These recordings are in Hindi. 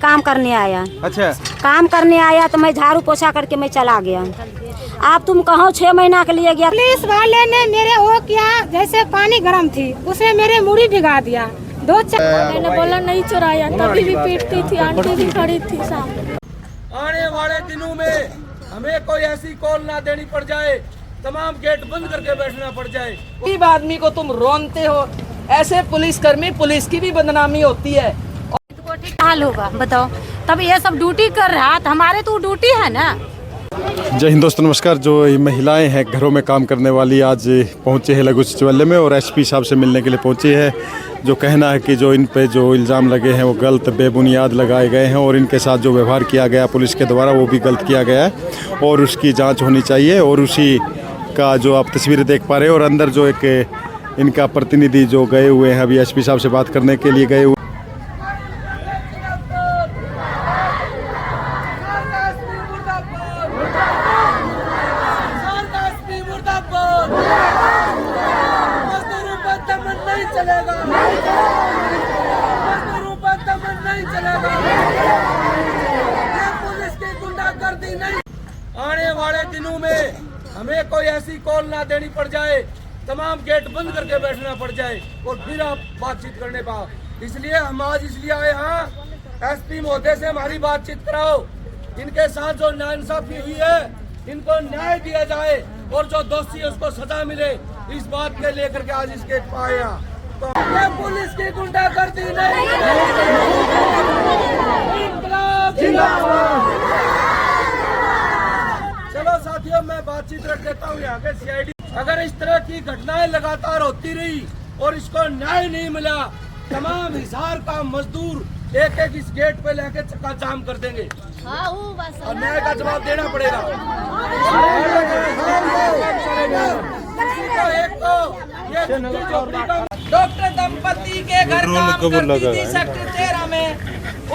काम करने आया। अच्छा, काम करने आया तो मैं झाड़ू पोछा करके मैं चला गया। आप तुम कहो 6 महीना के लिए गया। पुलिस वाले ने मेरे वो किया जैसे पानी गर्म थी, उसने मेरे मुड़ी भिगा दिया। मैंने बोला नहीं चुराया, तभी भी पीटती थी, आंटी भी खड़ी थी सामने। आने वाले दिनों में हमें कोई ऐसी कॉल ना देनी पड़ जाए, तमाम गेट बंद करके बैठना पड़ जाए। गरीब आदमी को तुम रोनते हो, ऐसे पुलिसकर्मी, पुलिस की भी बदनामी होती है। ठीक हाल होगा बताओ, तब ये सब ड्यूटी कर रहा था, हमारे तो ड्यूटी है ना। जय हिंद दोस्तों, नमस्कार। जो ये महिलाएं हैं घरों में काम करने वाली, आज पहुंचे हैं लघु सचिवालय में और एसपी साहब से मिलने के लिए पहुंची है। जो कहना है कि जो इन पे जो इल्ज़ाम लगे हैं वो गलत बेबुनियाद लगाए गए हैं और इनके साथ जो व्यवहार किया गया पुलिस के द्वारा वो भी गलत किया गया है और उसकी जांच होनी चाहिए। और उसी का जो आप तस्वीरें देख पा रहे हैं और अंदर जो एक इनका प्रतिनिधि जो गए हुए हैं, अभी एसपी साहब से बात करने के लिए गए हुए। आने वाले दिनों में हमें कोई ऐसी कॉल ना देनी पड़ जाए, तमाम गेट बंद करके बैठना पड़ जाए और फिर आप बातचीत करने पा। इसलिए हम आज इसलिए आए हैं, एसपी महोदय से हमारी बातचीत कराओ। इनके साथ जो नाइंसाफी हुई है इनको न्याय दिया जाए और जो दोषी है उसको सजा मिले, इस बात के लेकर के आज इस गेट पर आया। तो ये पुलिस की गुंडागर्दी नहीं, चलो साथियों, मैं बातचीत रख देता हूँ यहाँ के सीआईडी। अगर इस तरह की घटनाएं लगातार होती रही और इसको न्याय नहीं मिला, तमाम हिसार का मजदूर एक एक इस गेट पे लेके चक्का जाम कर देंगे और न्याय का जवाब देना पड़ेगा। डॉक्टर दंपति के घर काम करती थी सेक्टर 13 में,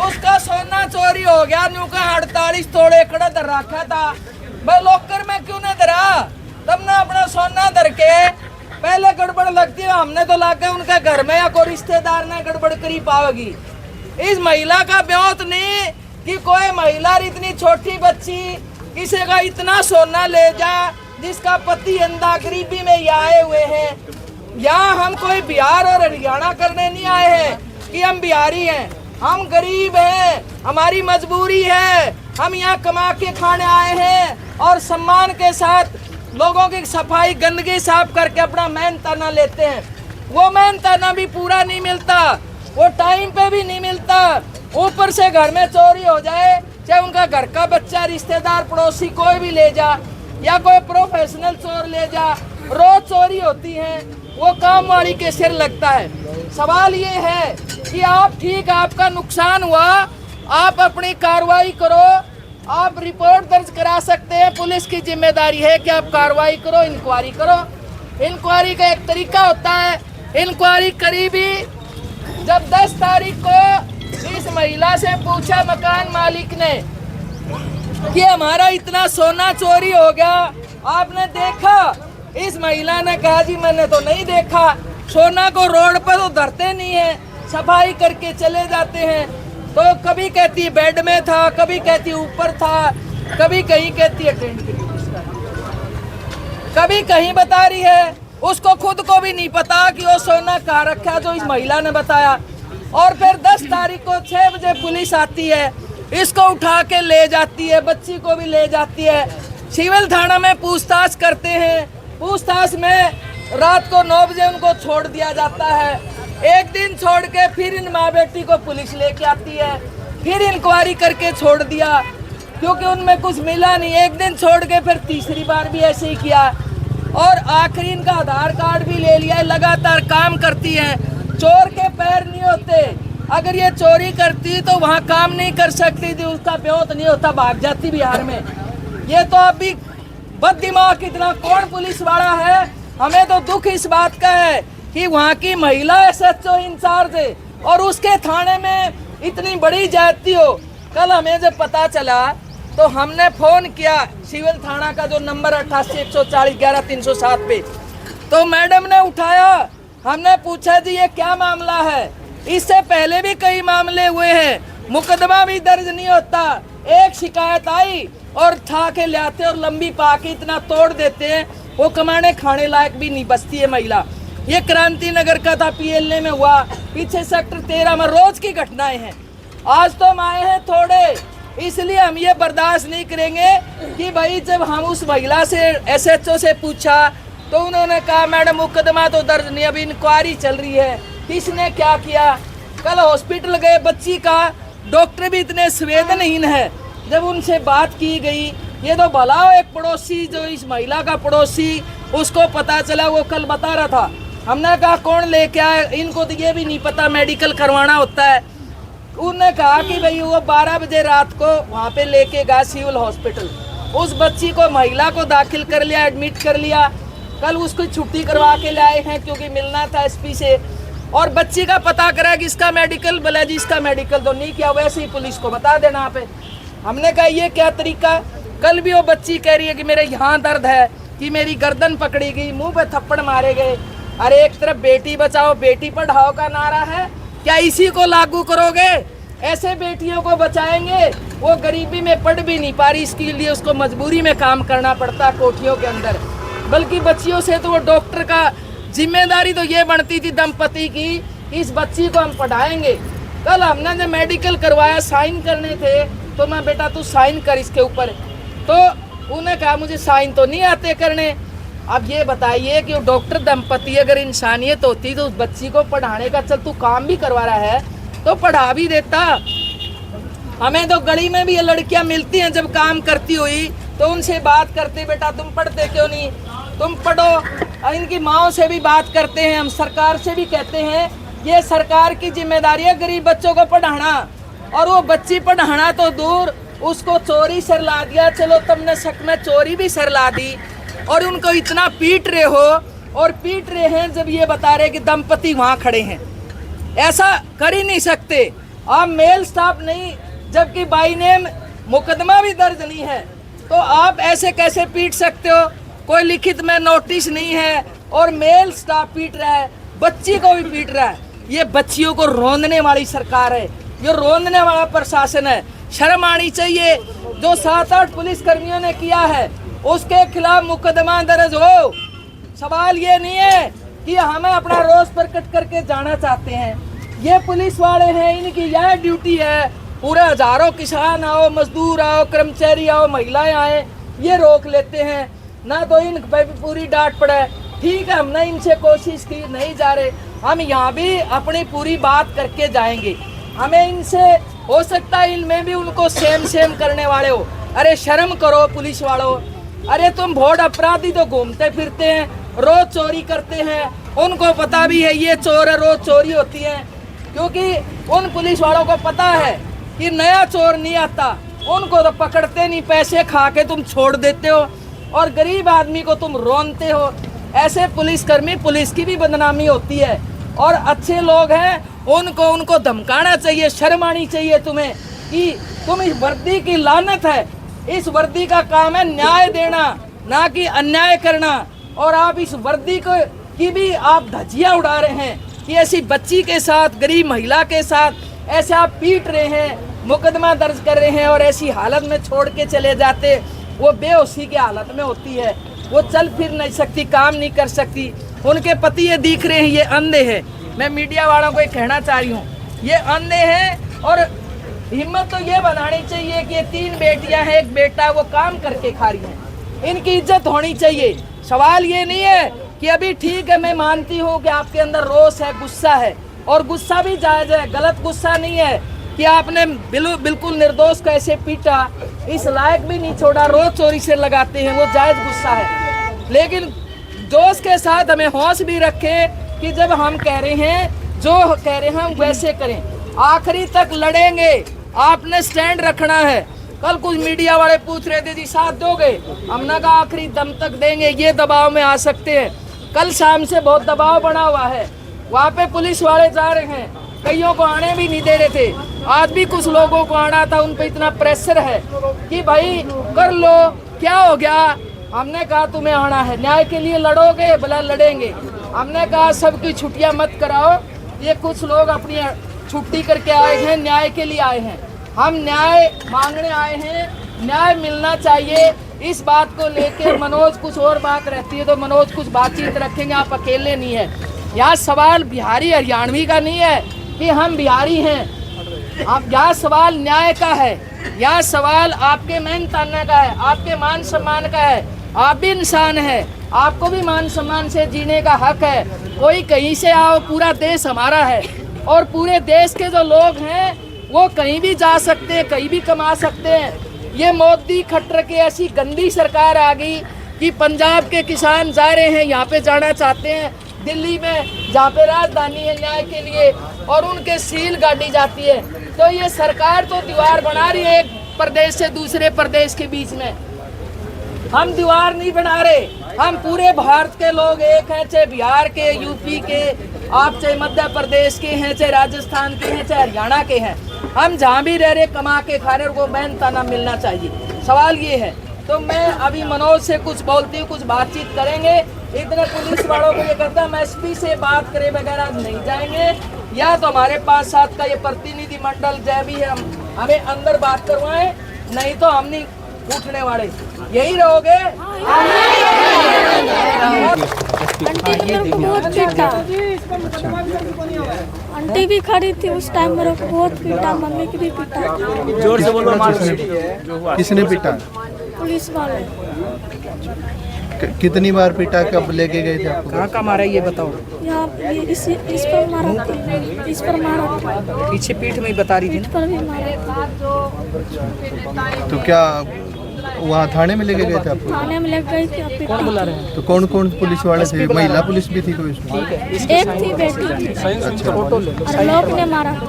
उसका सोना चोरी हो गया। न्यू का 48 तोड़े कड़ा धर रखा था, भाई लॉकर में क्यों नहीं धरा? तब ना अपना सोना धर के पहले गड़बड़ लगती है, हमने तो लाके उनके घर में या कोई रिश्तेदार ने गड़बड़ करी पावेगी। इस महिला का ब्योत नहीं कि कोई महिला इतनी छोटी बच्ची किसी का इतना सोना ले जा जिसका पति अंधा गरीबी में ये आए हुए हैं। यहाँ हम कोई बिहार और हरियाणा करने नहीं आए हैं कि हम बिहारी हैं, हम गरीब हैं, हमारी मजबूरी है, हम यहाँ कमा के खाने आए हैं और सम्मान के साथ लोगों की सफाई गंदगी साफ करके अपना मेहनताना लेते हैं। वो मेहनताना भी पूरा नहीं मिलता, वो टाइम पे भी नहीं मिलता। ऊपर से घर में चोरी हो जाए, चाहे उनका घर का बच्चा, रिश्तेदार, पड़ोसी कोई भी ले जा या कोई प्रोफेशनल चोर ले जा, रोज चोरी होती है, वो काम वाली के सिर लगता है। सवाल ये है कि आप ठीक, आपका नुकसान हुआ, आप अपनी कार्रवाई करो, आप रिपोर्ट दर्ज करा सकते हैं। पुलिस की जिम्मेदारी है कि आप कार्रवाई करो, इंक्वायरी करो। इंक्वायरी का एक तरीका होता है, इंक्वायरी करीबी जब 10 तारीख को इस महिला से पूछा मकान मालिक ने कि हमारा इतना सोना चोरी हो गया, आपने देखा? इस महिला ने कहा जी मैंने तो नहीं देखा, सोना को रोड पर तो धरते नहीं है, सफाई करके चले जाते हैं। तो कभी कहती बेड में था, कभी कहती ऊपर था, कभी कहीं कहती अटेंड करी, कभी कहीं बता रही है। उसको खुद को भी नहीं पता कि वो सोना कहाँ रखा जो इस महिला ने बताया। और फिर 10 तारीख को 6 बजे पुलिस आती है, इसको उठा के ले जाती है, बच्ची को भी ले जाती है। सिविल थाना में पूछताछ करते हैं, पूछताछ में रात को 9 बजे उनको छोड़ दिया जाता है। एक दिन छोड़ के फिर इन माँ बेटी को पुलिस लेके आती है, फिर इंक्वायरी करके छोड़ दिया क्योंकि उनमें कुछ मिला नहीं। एक दिन छोड़ के फिर तीसरी बार भी ऐसे ही किया और आखिरी इनका आधार कार्ड भी ले लिया। लगातार काम करती है, चोर के पैर नहीं होते। अगर ये चोरी करती तो वहाँ काम नहीं कर सकती थी, उसका ब्योत नहीं होता, भाग जाती बिहार में। ये तो अभी बददिमाग इतना कौन पुलिस वाला है। हमें तो दुख इस बात का है कि वहाँ की महिला SHO इंचार्ज है और उसके थाने में इतनी बड़ी जाती हो। कल हमें जब पता चला तो हमने फोन किया सिविल थाना का जो नंबर 88 140 11 307 पे, तो मैडम ने उठाया, हमने पूछा जी ये क्या मामला है, इससे पहले भी कई मामले हुए हैं, मुकदमा भी दर्ज नहीं होता। एक शिकायत आई और ठा के ले आते और लंबी पाके इतना तोड़ देते हैं, वो कमाने खाने लायक भी नहीं बचती है महिला। ये क्रांति नगर का था, PLA में हुआ, पीछे सेक्टर 13 में रोज की घटनाएं हैं। आज तो हम आए हैं थोड़े, इसलिए हम ये बर्दाश्त नहीं करेंगे कि भाई जब हम उस महिला से SHO से पूछा तो उन्होंने कहा मैडम मुकदमा तो दर्ज नहीं, अभी इंक्वायरी चल रही है, किसने क्या किया। कल हॉस्पिटल गए बच्ची का, डॉक्टर भी इतने संवेदनहीन है। जब उनसे बात की गई, ये तो भला हो एक पड़ोसी जो इस महिला का पड़ोसी, उसको पता चला, वो कल बता रहा था। हमने कहा कौन लेके आए, इनको तो ये भी नहीं पता मेडिकल करवाना होता है। उन्होंने कहा कि भाई वो 12 बजे रात को वहाँ पे लेके गया सिविल हॉस्पिटल, उस बच्ची को महिला को दाखिल कर लिया, एडमिट कर लिया। कल उसको छुट्टी करवा के लाए हैं क्योंकि मिलना था SP से, और बच्ची का पता करा कि इसका मेडिकल, बोला जी इसका मेडिकल तो नहीं किया, वैसे ही पुलिस को बता देना आप। हमने कहा ये क्या तरीका। कल भी वो बच्ची कह रही है कि मेरे यहाँ दर्द है, कि मेरी गर्दन पकड़ी गई, मुंह पे थप्पड़ मारे गए। अरे एक तरफ बेटी बचाओ बेटी पढ़ाओ का नारा है, क्या इसी को लागू करोगे? ऐसे बेटियों को बचाएंगे, वो गरीबी में पढ़ भी नहीं पा रही, इसके लिए उसको मजबूरी में काम करना पड़ता कोठियों के अंदर। बल्कि बच्चियों से तो वो डॉक्टर का जिम्मेदारी तो ये बनती थी दंपति की, इस बच्ची को हम पढ़ाएंगे। कल हमने जब मेडिकल करवाया, साइन करने थे, तो मैं बेटा तू साइन कर इसके ऊपर, तो उन्होंने कहा मुझे साइन तो नहीं आते करने। अब ये बताइए कि वो डॉक्टर दंपति अगर इंसानियत होती तो उस बच्ची को पढ़ाने का, चल तू काम भी करवा रहा है तो पढ़ा भी देता। हमें तो गली में भी ये लड़कियां मिलती हैं जब काम करती हुई, तो उनसे बात करते, बेटा तुम पढ़ते क्यों नहीं, तुम पढ़ो। इनकी माओ से भी बात करते हैं, हम सरकार से भी कहते हैं ये सरकार की जिम्मेदारी है गरीब बच्चों को पढ़ाना। और वो बच्ची पढ़ाना तो दूर, उसको चोरी सर ला दिया, चलो तुमने शक में चोरी भी सर ला दी, और उनको इतना पीट रहे हो, और पीट रहे हैं जब ये बता रहे कि दंपति वहाँ खड़े हैं। ऐसा कर ही नहीं सकते आप, मेल स्टाफ नहीं, जबकि बाई नेम मुकदमा भी दर्ज नहीं है, तो आप ऐसे कैसे पीट सकते हो? कोई लिखित में नोटिस नहीं है और मेल स्टाफ पीट रहा है, बच्ची को भी पीट रहा है। ये बच्चियों को रोंदने वाली सरकार है, ये रोंदने वाला प्रशासन है। शर्म आनी चाहिए। जो 7-8 पुलिस कर्मियों ने किया है उसके खिलाफ मुकदमा दर्ज हो। सवाल ये नहीं है कि हमें अपना रोष प्रकट करके जाना चाहते हैं, ये पुलिस वाले हैं, इनकी यह ड्यूटी है। पूरे हजारों किसान आओ, मजदूर आओ, कर्मचारी आओ, महिलाएं आए, ये रोक लेते हैं, ना तो इन पे पूरी डांट पड़े। ठीक है, हमने इनसे कोशिश की, नहीं जा रहे, हम यहाँ भी अपनी पूरी बात करके जाएंगे। हमें इनसे हो सकता है इनमें भी उनको सेम करने वाले हो। अरे शर्म करो पुलिस वालों। अरे तुम भोट अपराधी तो घूमते फिरते हैं, रोज चोरी करते हैं, उनको पता भी है ये चोर है, रोज चोरी होती है, क्योंकि उन पुलिस वालों को पता है कि नया चोर नहीं आता, उनको तो पकड़ते नहीं, पैसे खा के तुम छोड़ देते हो और गरीब आदमी को तुम रोनते हो। ऐसे पुलिसकर्मी, पुलिस की भी बदनामी होती है। और अच्छे लोग हैं उनको धमकाना चाहिए, शर्म आनी चाहिए तुम्हें कि तुम इस वर्दी की लानत है। इस वर्दी का काम है न्याय देना, ना कि अन्याय करना। और आप इस वर्दी को की भी आप धज्जियां उड़ा रहे हैं कि ऐसी बच्ची के साथ, गरीब महिला के साथ ऐसे आप पीट रहे हैं, मुकदमा दर्ज कर रहे हैं और ऐसी हालत में छोड़ के चले जाते। वो बेहोशी की हालत में होती है, वो चल फिर नहीं सकती, काम नहीं कर सकती। उनके पति ये दिख रहे हैं, ये अंधे हैं। मैं मीडिया वालों को ये कहना चाह रही हूँ, ये अंधे हैं। और हिम्मत तो ये बनानी चाहिए कि ये 3 बेटियां हैं, 1 बेटा, वो काम करके खा रही हैं, इनकी इज्जत होनी चाहिए। सवाल ये नहीं है कि अभी ठीक है, मैं मानती हूँ कि आपके अंदर रोष है, गुस्सा है, और गुस्सा भी जायज है, गलत गुस्सा नहीं है कि आपने बिल्कुल निर्दोष को ऐसे पीटा, इस लायक भी नहीं छोड़ा, रोज चोरी से लगाते हैं, वो जायज गुस्सा है। लेकिन जोश के साथ हमें होश भी रखें कि जब हम कह रहे हैं, जो कह रहे हैं हम वैसे करें, आखिरी तक लड़ेंगे। आपने स्टैंड रखना है। कल कुछ मीडिया वाले पूछ रहे थे जी साथ दोगे, हमने कहा आखिरी दम तक देंगे, ये दबाव में आ सकते हैं। कल शाम से बहुत दबाव बना हुआ है, वहाँ पे पुलिस वाले जा रहे हैं, कईयों को आने भी नहीं दे रहे थे, आज भी कुछ लोगों को आना था, उन पे इतना प्रेशर है कि भाई कर लो, क्या हो गया। हमने कहा तुम्हें आना है, न्याय के लिए लड़ोगे, भला लड़ेंगे। हमने कहा सबकी छुट्टियां मत कराओ, ये कुछ लोग अपनी छुट्टी करके आए हैं, न्याय के लिए आए हैं। हम न्याय मांगने आए हैं, न्याय मिलना चाहिए। इस बात को लेकर मनोज कुछ और बात रहती है तो मनोज कुछ बातचीत रखेंगे, आप अकेले नहीं है। यहाँ सवाल बिहारी हरियाणवी का नहीं है कि हम बिहारी हैं, आप यहाँ सवाल न्याय का है, यहाँ सवाल आपके मेहनत ताना का है, आपके मान सम्मान का है। आप भी इंसान है, आपको भी मान सम्मान से जीने का हक है। कोई कहीं से आओ, पूरा देश हमारा है और पूरे देश के जो लोग हैं वो कहीं भी जा सकते हैं, कहीं भी कमा सकते हैं। ये मोदी खट्टर की ऐसी गंदी सरकार आ गई कि पंजाब के किसान जा रहे हैं, यहाँ पे जाना चाहते हैं दिल्ली में जहाँ पे राजधानी है न्याय के लिए, और उनके सील गाड़ी जाती है। तो ये सरकार तो दीवार बना रही है एक प्रदेश से दूसरे प्रदेश के बीच में। हम दीवार नहीं बना रहे, हम पूरे भारत के लोग एक हैं, चाहे बिहार के, यूपी के, आप चाहे मध्य प्रदेश के हैं, चाहे राजस्थान के हैं, चाहे हरियाणा के हैं। हम जहाँ भी रह रहे कमा के खा रहे, उनको मेहनताना मिलना चाहिए। सवाल ये है। तो मैं अभी मनोज से कुछ बोलती हूँ, कुछ बातचीत करेंगे। इतने पुलिस वालों को ये करता हम एसपी से बात करे वगैरह नहीं जाएंगे, या तो हमारे पास साथ का ये प्रतिनिधि मंडल जय भी है, हमें अंदर बात करवाएं, नहीं तो हम नहीं उठने वाले। यही रहोगे? आंटी ने मेरे को बहुत पीटा, आंटी भी खड़ी थी उस टाइम, मेरे को बहुत पीटा, मम्मी की भी पीटा। जोर से बोलो। किसने पीटा? पुलिस वाले। कितनी बार पीटा? कब लेके गए थे आपको? कहाँ का मारा ये बताओ। यहाँ इस पर मारा था, इस पर मारा था, पीछे पीठ में ही बता रही थी। पीठ पर भी मारा। तो क्या वहाँ थाने में लेके गए थे आपको? थाने में लग गई थी। कौन बुला रहे हैं? तो कौन कौन पुलिस वाले थे? महिला पुलिस भी थी कोई इसमें? एक थी, बेटी थी, अच्छा और लोग ने मारा था।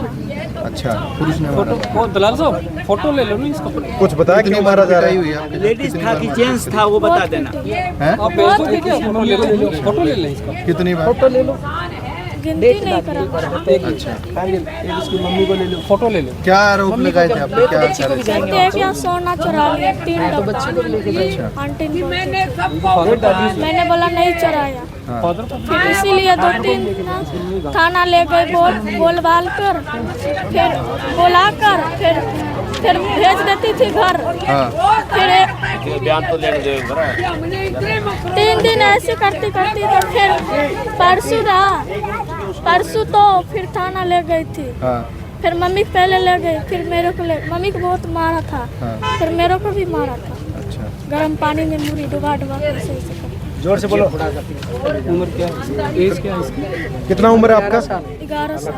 अच्छा, पुलिस ने मारा। दलाल साहब फोटो ले लो ना इसका। कुछ बताया कितनी क्यों मारा जा रहा है? लेडीज था कि जेंट्स था वो बता देना। आप भेज दो, ठीक है? फोटो ले लो, फोटो ले लें इसका। कितनी बार? फोटो ले लो। गिनती नहीं करा। अच्छा, इसकी मम्मी को ले लो, फोटो ले लो। क्या आरोप लगाए थे आपने? क्या कहते हैं कि यहाँ सोना चुरा लिया 3 डब्बा। आंटी ने मैंने बोला नहीं चुराया, फिर इसीलिए 2-3 थाना ले गए, बोल बाल कर, फिर बुला कर, फिर भेज देती थी घर। फिर बयान तो लेने दे। 3 दिन ऐसे करती करती तो फिर परसों तो फिर थाना ले गई थी। फिर मम्मी पहले ले गई, फिर मेरे को मम्मी को बहुत मारा था, फिर मेरे को भी मारा था। अच्छा, गर्म पानी में मुड़ी डुबा कर ऐसे जोर से बोलो। उम्र क्या है? एज क्या है इसकी? कितना उम्र है आपका? 11 साल।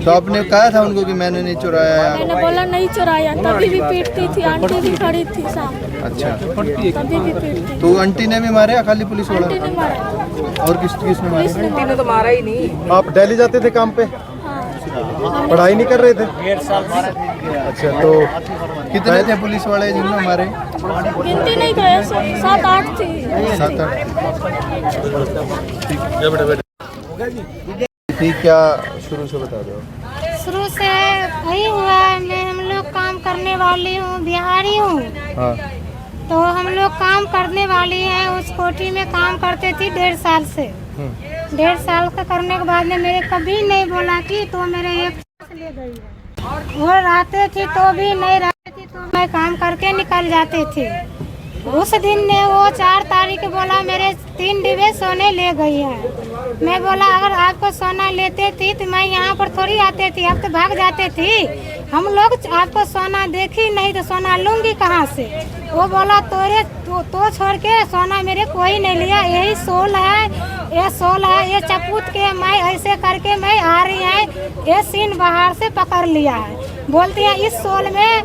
तो आपने कहा था उनको कि मैंने नहीं चुराया? मैंने बोला नहीं चुराया, तभी भी पीटती थी, आंटी भी खड़ी थी सामने, अच्छा, तभी भी पीटती। तो आंटी ने भी मारे या खाली पुलिस वाला? आंटी ने मारा। और किसने मारे? आंटी ने तो मारा ही नहीं। आप दिल्ली जाते थे काम पे, हाँ, पढ़ाई नहीं कर रहे थे? 1.5 साल। अच्छा, तो कितने थे पुलिस वाले जिन्होंने मारे? गिनती नहीं करे, 7-8 थी। 7-8। ठीक, क्या शुरू से बता दो। शुरू से वही हुआ, मैं हम लोग काम करने वाली हूँ, बिहारी हूँ। हाँ, तो हम लोग काम करने वाली हैं, उस कोठी में काम करते थी 1.5 साल से। 1.5 साल का करने के बाद में मेरे कभी नहीं बोला कि तो मेरे एक ले गई है। वो रहते थी तो भी नहीं रहती थी, तो मैं काम करके निकल जाती थी। उस दिन ने वो 4 तारीख बोला मेरे 3 डिब्बे सोने ले गई है। मैं बोला अगर आपको सोना लेते थी तो मैं यहाँ पर थोड़ी आते थी, आप तो भाग जाते थी। हम लोग आपको सोना देखी नहीं तो सोना लूंगी कहाँ से। वो बोला तो छोड़ के सोना मेरे कोई नहीं लिया, यही सोल है, ये चपूत के मैं ऐसे करके मैं आ रही है, ये सीन बाहर से पकड़ लिया है। बोलती है इस सोल में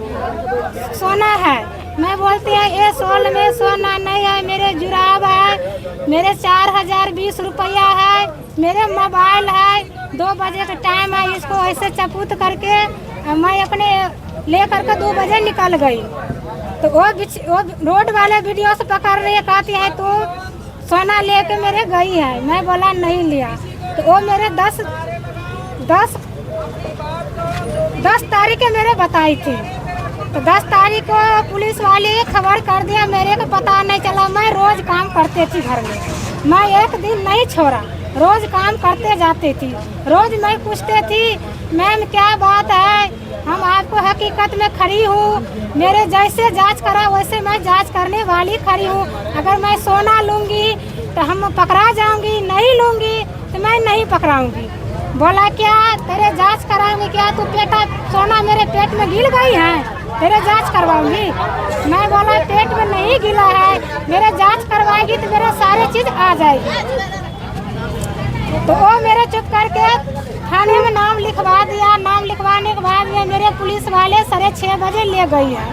सोना है, मैं बोलती है ये सोल में सोना नहीं है, मेरे जुराब है, मेरे 4020 रुपया है, मेरे मोबाइल है, 2 बजे का टाइम है। इसको ऐसे चपूत करके मैं अपने ले करके 2 बजे निकल गई। तो वो रोड वाले वीडियो से पकड़ रही है, कहती है तो सोना लेके मेरे गई है। मैं बोला नहीं लिया। तो वो मेरे 10 तारीख के मेरे बताई थी। तो 10 तारीख को पुलिस वाले खबर कर दिया, मेरे को पता नहीं चला। मैं रोज काम करती थी घर में, मैं एक दिन नहीं छोड़ा, रोज काम करते जाती थी। रोज मैं पूछते थी मैम क्या बात है, हम आपको हकीकत में खड़ी हूँ, मेरे जैसे जांच करा वैसे मैं जांच करने वाली खड़ी हूँ। अगर मैं सोना लूँगी तो हम पकड़ा जाऊँगी, नहीं लूँगी तो मैं नहीं पकड़ाऊँगी। बोला क्या तेरे जांच कराऊंगी क्या, तू पेटा सोना मेरे पेट में गिर गई है, तेरे जांच करवाऊंगी। मैं बोला पेट में नहीं गिला है, मेरे जांच करवाएगी तो मेरे सारे चीज आ जाएगी। तो वो मेरे चुप करके थाने में नाम लिखवा दिया। नाम लिखवाने के बाद में मेरे पुलिस वाले 6:30 बजे ले गई है।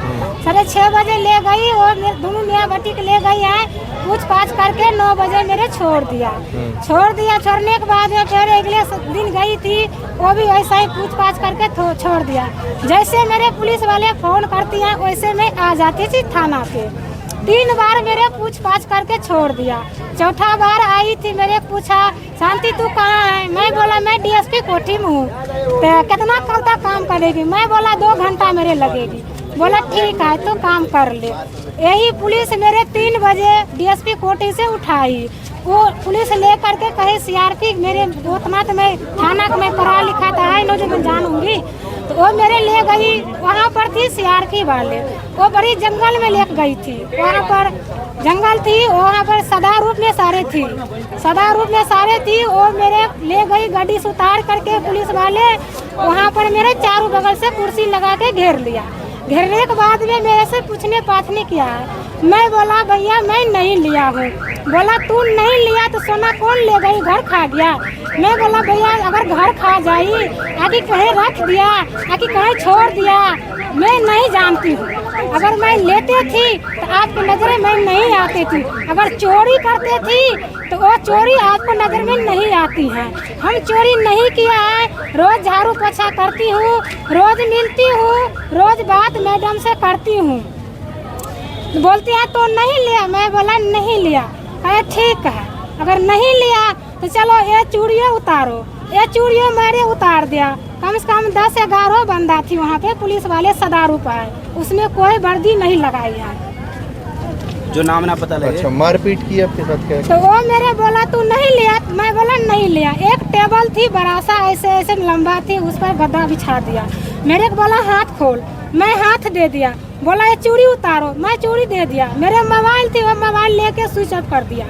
6:30 बजे ले गई और दोनों मियाँ बेटी के ले गई है। पूछताछ करके 9 बजे मेरे छोड़ दिया। छोड़ने के बाद में फिर अगले दिन गई थी, वो भी वैसा ही पूछताछ करके छोड़ दिया। जैसे मेरे पुलिस वाले फोन करती हैं वैसे मैं आ जाती थी थाना पे। 3 बार मेरे पूछताछ करके छोड़ दिया। चौथा बार आई थी, मेरे पूछा शांति तू कहाँ है, मैं बोला मैं डीएसपी कोठी में हूँ। तो कितना कल तक काम करेगी, मैं बोला 2 घंटा मेरे लगेगी। बोला ठीक है तो काम कर ले। यही पुलिस मेरे 3 बजे डीएसपी कोठी से उठाई। वो पुलिस लेकर के कहे सीआरपी, मेरे उतना तो मैं थाना का मैं पढ़ा लिखा था है, जो मैं जानूंगी। तो वो मेरे ले गई, वहाँ पर थी सीआरपी वाले, वो बड़ी जंगल में ले गई थी। वहाँ पर जंगल थी, वहाँ पर सदा रूप में सारे थी, सदा रूप में सारे थी। वो मेरे ले गई गाड़ी से उतार करके पुलिस वाले, वहाँ पर मेरे चारों बगल से कुर्सी लगा के घेर लिया। घेरने के बाद में मेरे से पूछने पाछने किया है। मैं बोला भैया मैं नहीं लिया हूँ। बोला तू नहीं लिया तो सोना कौन ले गई, घर खा गया। मैं बोला भैया अगर घर खा जाई, आगे कहीं रख दिया, आगे कहीं छोड़ दिया, मैं नहीं जानती हूँ। अगर मैं लेते थी तो आपकी नजर में नहीं आती थी, अगर चोरी करते थी तो वो चोरी आपको नजर में नहीं आती है। हम चोरी नहीं किया है, रोज झाड़ू पोछा करती हूँ, रोज मिलती हूँ, रोज बात मैडम से करती हूँ। बोलती है तो नहीं लिया, मैं बोला नहीं लिया। कहे ठीक है, अगर नहीं लिया तो चलो ये चूड़ियों उतारो। ये चूड़ियों मैंने उतार दिया। कम से कम 10-11 बंदा थी वहाँ पे, पुलिस वाले सदा रूप आए, उसमें कोई वर्दी नहीं लगाई है। जो नाम ना पता लगे। अच्छा मारपीट की आपके साथ क्या? तो वो मेरे बोला तू नहीं लिया, मैं बोला नहीं लिया। एक टेबल थी बड़ा सा ऐसे ऐसे लंबा थी, उस पर गद्दा बिछा दिया। मेरे को बोला हाथ खोल, मैं हाथ दे दिया। बोला ये चूड़ी उतारो, मैं चूड़ी दे दिया। मेरे मोबाइल थी, वो मोबाइल लेके स्विच ऑफ कर दिया।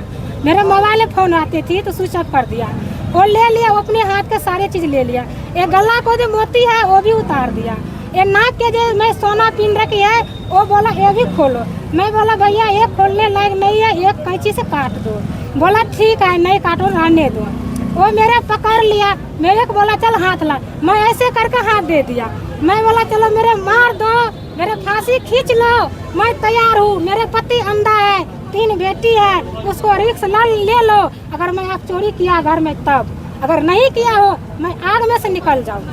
मेरे मोबाइल में फोन आती थी तो स्विच ऑफ कर दिया। वो ले लिया, वो अपने हाथ के सारे चीज ले लिया। ये गला को जो मोती है वो भी उतार दिया। ये नाक के जो मैं सोना पिन रखी है वो बोला ये भी खोलो। मैं बोला भैया ये खोलने लायक नहीं है, एक कैंची से काट दो। बोला ठीक है नहीं काटो, रहने दो। वो मेरा पकड़ लिया, मेरे को बोला चल हाथ ला। मैं ऐसे करके हाथ दे दिया। मैं बोला चलो मेरे मार दो, मेरे फांसी खींच लो, मैं तैयार हूँ। मेरे पति अंधा है, 3 बेटी है, उसको रिक्स ले लो। अगर मैं आप चोरी किया घर में तब, अगर नहीं किया हो मैं आग में से निकल जाऊँ।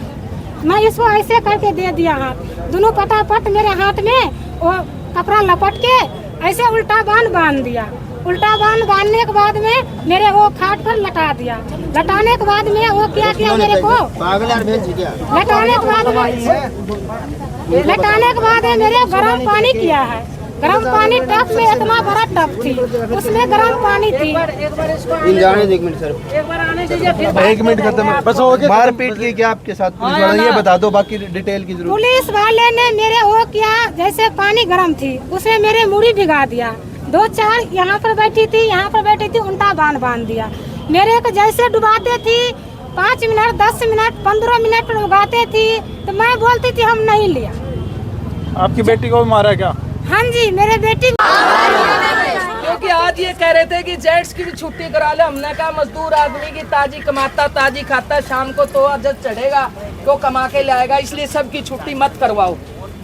मैं इसको ऐसे करके दे दिया हाथ, दोनों पटापट मेरे हाथ में वो कपड़ा लपट के ऐसे उल्टा बांध दिया। उल्टा बांधने के बाद में मेरे वो खाट पर लटा दिया। लटाने के बाद में वो क्या किया मेरे को, लटाने के बाद मेरे गर्म पानी किया है। गर्म पानी टब में, इतना बड़ा टब थी, उसमें गर्म पानी थी। एक मिनट खत्म बस हो गया। मारपीट की क्या आपके साथ पुलिस वाले, ये बता दो, बाकी डिटेल की जरूरत। पुलिस वाले ने मेरे वो किया, जैसे पानी गर्म थी उसमें मेरे मुड़ी भिगा दिया। 2-4 यहाँ पर बैठी थी, यहाँ पर बैठी थी, उल्टा बांध दिया। मेरे को जैसे डुबाते थी 5 मिनट 10 मिनट 15 मिनट उगाते थी तो मैं बोलती थी हम नहीं लिया। आपकी बेटी को भी मारा क्या? हाँ जी मेरे बेटी क्योंकि आज ये कह रहे थे कि जेट्स की भी छुट्टी करा ले। हमने कहा मजदूर आदमी की ताजी कमाता ताजी खाता, शाम को तो अजद चढ़ेगा तो कमा के लाएगा, इसलिए सबकी छुट्टी मत करवाओ।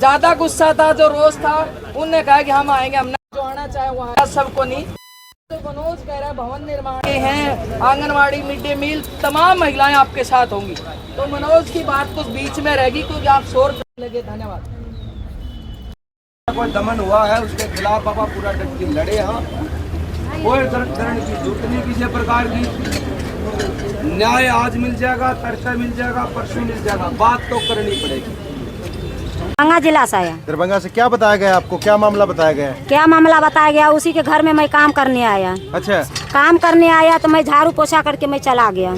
ज्यादा गुस्सा था, जो रोज था उनने कहा कि हम आएंगे, हमने जो आना चाहे वहाँ सबको नहीं। तो मनोज कह रहा है भवन निर्माण के हैं, आंगनवाड़ी, मिड डे मील, तमाम महिलाएं आपके साथ होंगी। तो मनोज की बात कुछ बीच में रहेगी क्योंकि आप शोर करने लगे। धन्यवाद। कोई दमन हुआ है उसके खिलाफ बाबा पूरा डट के लड़े। यहाँ कोई करने की जरूरत नहीं किसी प्रकार की। न्याय आज मिल जाएगा, तरसा मिल जाएगा, परसों मिल जाएगा, बात तो करनी पड़ेगी। दरभंगा जिला से आया। दरभंगा से क्या बताया गया आपको, क्या मामला बताया गया है? क्या मामला बताया गया, उसी के घर में मैं काम करने आया। अच्छा, काम करने आया तो मैं झाड़ू पोछा करके मैं चला गया।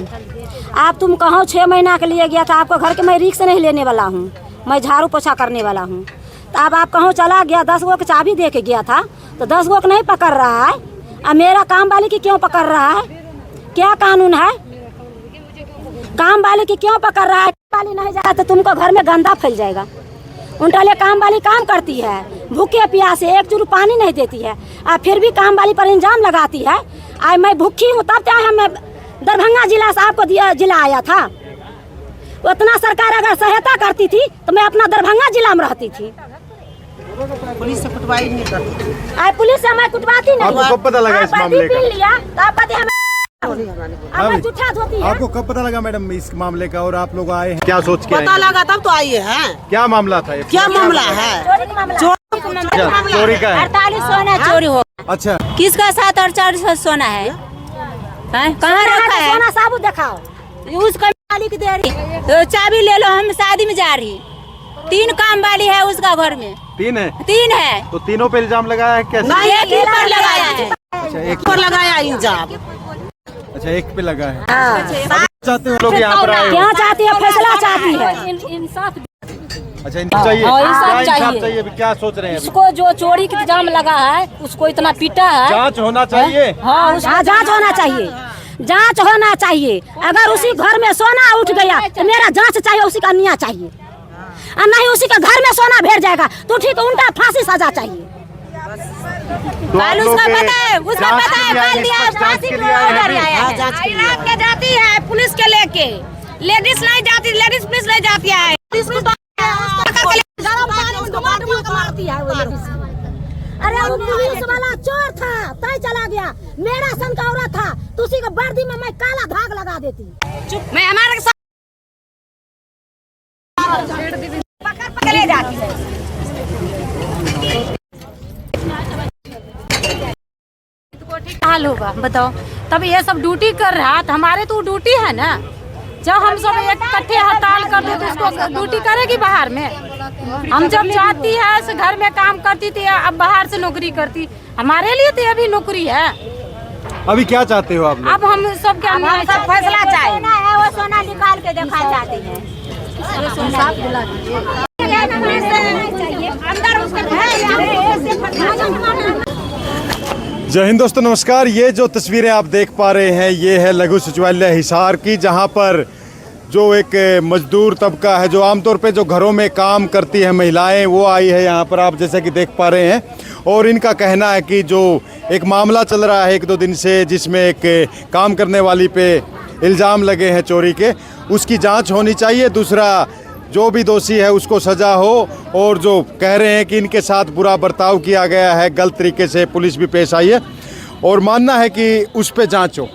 आप तुम कहो 6 महीना के लिए गया था, आपको घर के मैं रिक्स नहीं लेने वाला हूँ, मैं झाड़ू पोछा करने वाला हूँ। तो अब आप कहो चला गया, 10 गो की चाबी दे के गया था, तो 10 गो को नहीं पकड़ रहा है। अब मेरा काम वाले की क्यों पकड़ रहा है? क्या कानून है? काम वाले की क्यों पकड़ रहा है? वाली नहीं जाए तो तुमको घर में गंदा फैल जाएगा। उनका लिए काम वाली काम करती है, भूखे प्यासे 1 चुरू पानी नहीं देती है, और फिर भी काम वाली पर इंजाम लगाती है। आज मैं भूखी हूँ तब क्या है, मैं दरभंगा जिला से आपको जिला आया था। उतना सरकार अगर सहायता करती थी तो मैं अपना दरभंगा जिला में रहती थी। पुलिस से कुटवाई नहीं करती। पुलिस से मैं कुटवाती नहीं। आपको कब पता लगा इस मामले का? लिया तो आप कहते हैं जूठा धोती है। आपको कब पता लगा मैडम इस मामले का, और आप लोग आए हैं क्या सोच के? पता लगा तब तो आइए हैं। क्या मामला था? क्या मामला है? चोरी का है। 48 सोना चोरी हो। अच्छा, किसका 748 सोना है? कहाँ रखा है? सोना साबुत दिखाओ। उसका मालिक दे रही तो चाबी ले लो, हम शादी में जा रही। 3 काम वाली है उसका घर में। 3 है? 3 है। तो तीनों पे इल्जाम लगाया है कैसे? नहीं, एक ही पर लगाया है। अच्छा, एक पर लगाया इल्जाम। अच्छा, एक पे लगा है। चाहते हो लोग यहाँ पर आए? क्या चाहती है? फैसला चाहती है। इंसाफ। अच्छा, इंसाफ चाहिए। इंसाफ चाहिए। क्या सोच रहे हैं? उसको जो चोरी का इल्जाम लगा है उसको इतना पीटा है। जांच होना चाहिए। हाँ, जांच होना चाहिए, जांच होना चाहिए। अगर उसी घर में सोना उठ गया तो मेरा जांच चाहिए, उसी का न्याय चाहिए। और नहीं उसी के घर में सोना भेड़ जाएगा तो ठीक उल्टा फांसी सजा चाहिए। कल उसका पता है, कल दिया फांसी का ऑर्डर आया है। रात के जाती है पुलिस के लेके, लेडीज नहीं जाती, लेडीज पुलिस नहीं जाती है। मारती है वो लेडीज। अरे वो पुलिस वाला चोर था, तय चला गया। मेरा सन का औरत था तो उसी को वर्दी में मैं काला धाग लगा देती। चुप, मैं हमारे साथ पकड़ ले जाती है। हाल होगा बताओ। तब ये सब ड्यूटी कर रहा तो हमारे तो ड्यूटी है ना। जब हम सब एक इकट्ठे हड़ताल कर दे तो उसको ड्यूटी करेगी बाहर में। हम जब जाती है से घर में काम करती थी, अब बाहर से नौकरी करती। हमारे लिए तो अभी नौकरी है। अभी क्या चाहते हो आप लोग? अब हम सब क्या फैसला चाहिए है, वो सोना निकाल के दिखा जाती है। जय हिंद दोस्तों, नमस्कार। ये जो तस्वीरें आप देख पा रहे हैं ये है लघु सचिवालय हिसार की, जहां पर जो एक मजदूर तबका है, जो आमतौर पे जो घरों में काम करती है महिलाएं, वो आई है यहाँ पर, आप जैसा कि देख पा रहे हैं। और इनका कहना है कि जो एक मामला चल रहा है 1-2 दिन से, जिसमें एक काम करने वाली पे इल्ज़ाम लगे हैं चोरी के, उसकी जांच होनी चाहिए। दूसरा, जो भी दोषी है उसको सज़ा हो। और जो कह रहे हैं कि इनके साथ बुरा बर्ताव किया गया है, गलत तरीके से पुलिस भी पेश आई है, और मानना है कि उस पर जांच हो।